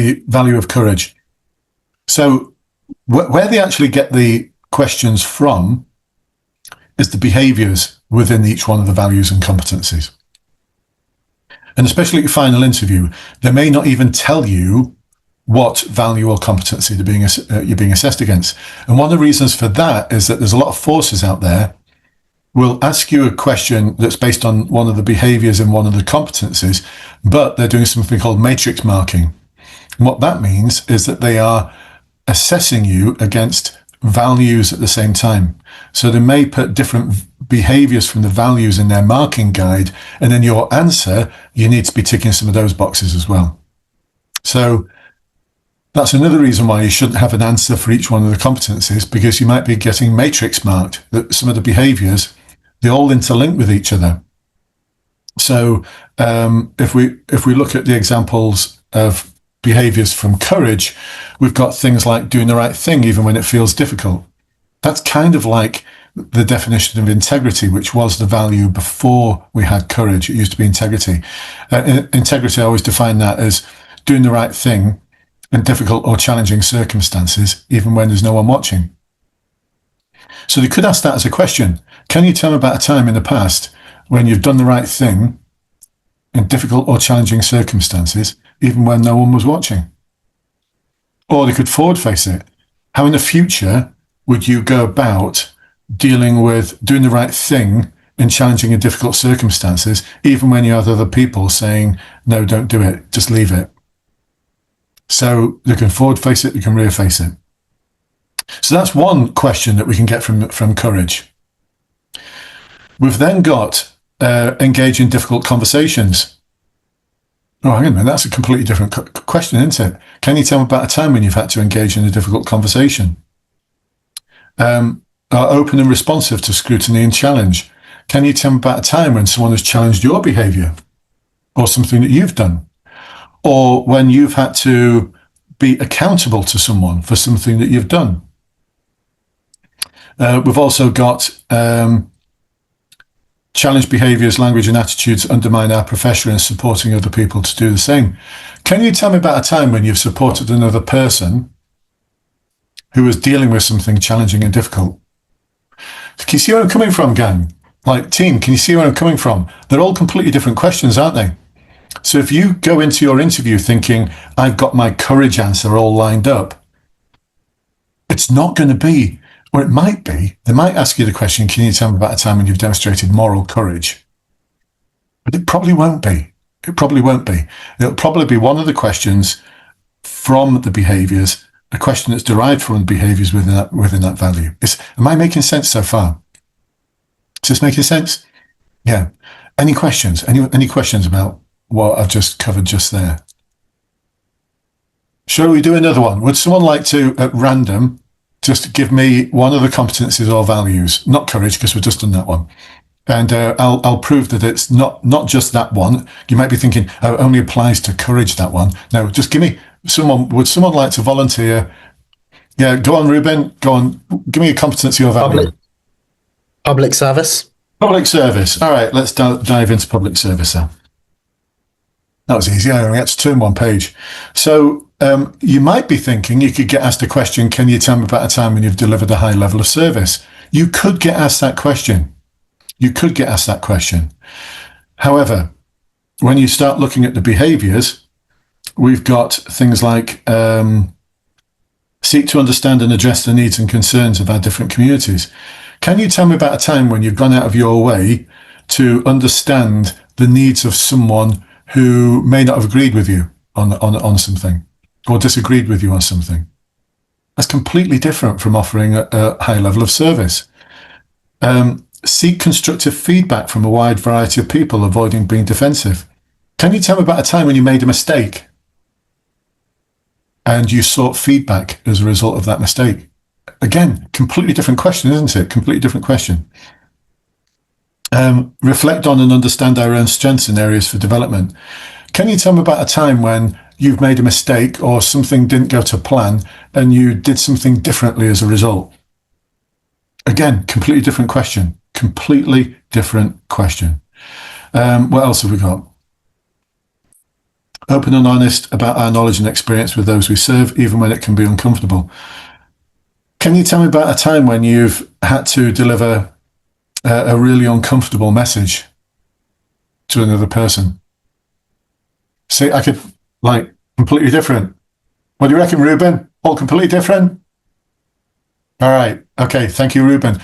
the value of courage. So where they actually get the questions from is the behaviors within each one of the values and competencies. And especially at your final interview, they may not even tell you what value or competency you're being assessed against. And one of the reasons for that is that there's a lot of forces out there will ask you a question that's based on one of the behaviors in one of the competencies, but they're doing something called matrix marking. And what that means is that they are assessing you against values at the same time. So they may put different behaviors from the values in their marking guide, and in your answer, you need to be ticking some of those boxes as well. So that's another reason why you shouldn't have an answer for each one of the competencies, because you might be getting matrix marked, that some of the behaviors, they all interlink with each other. So if we look at the examples of behaviors from courage, we've got things like doing the right thing even when it feels difficult. That's kind of like the definition of integrity, which was the value before we had courage. It used to be integrity. Integrity, I always define that as doing the right thing in difficult or challenging circumstances, even when there's no one watching. So they could ask that as a question. Can you tell me about a time in the past when you've done the right thing in difficult or challenging circumstances, even when no one was watching? Or they could forward face it. How in the future would you go about dealing with doing the right thing in challenging and difficult circumstances, even when you have other people saying, no, don't do it, just leave it? So they can forward face it, they can rear face it. So that's one question that we can get from courage. We've then got engage in difficult conversations. Oh, hang on a minute, that's a completely different question, isn't it? Can you tell me about a time when you've had to engage in a difficult conversation? Are open and responsive to scrutiny and challenge. Can you tell me about a time when someone has challenged your behavior or something that you've done? Or when you've had to be accountable to someone for something that you've done. We've also got challenge behaviors, language and attitudes undermine our profession and supporting other people to do the same. Can you tell me about a time when you've supported another person who was dealing with something challenging and difficult? Can you see where I'm coming from, gang? Like, team, can you see where I'm coming from? They're all completely different questions, aren't they? So if you go into your interview thinking, I've got my courage answer all lined up, it's not going to be, or it might be, they might ask you the question, can you tell me about a time when you've demonstrated moral courage? But it probably won't be. It probably won't be. It'll probably be one of the questions from the behaviors, a question that's derived from the behaviors within that value. Am I making sense so far? Is this making sense? Yeah. Any questions? Any questions about what I've just covered just there? Shall we do another one? Would someone like to, at random, just give me one of the competencies or values? Not courage, because we've just done that one. And I'll prove that it's not just that one. You might be thinking, oh, it only applies to courage, that one. No, just give me someone. Would someone like to volunteer? Yeah, go on, Ruben. Go on. Give me a competency or value. Public service. Public service. All right, let's dive into public service now. That was easy. I only had to turn one page. So you might be thinking you could get asked a question, can you tell me about a time when you've delivered a high level of service? You could get asked that question. You could get asked that question. However, when you start looking at the behaviors, we've got things like seek to understand and address the needs and concerns of our different communities. Can you tell me about a time when you've gone out of your way to understand the needs of someone who may not have agreed with you on something or disagreed with you on something? That's completely different from offering a high level of service. Seek constructive feedback from a wide variety of people, avoiding being defensive. Can you tell me about a time when you made a mistake and you sought feedback as a result of that mistake? Again, completely different question, isn't it? Completely different question. Reflect on and understand our own strengths and areas for development. Can you tell me about a time when you've made a mistake or something didn't go to plan and you did something differently as a result? Again, completely different question. Completely different question. What else have we got? open and honest about our knowledge and experience with those we serve, even when it can be uncomfortable. Can you tell me about a time when you've had to deliver a really uncomfortable message to another person? See, I could, like, completely different. What do you reckon, Ruben? All completely different? All right. Okay. Thank you, Ruben.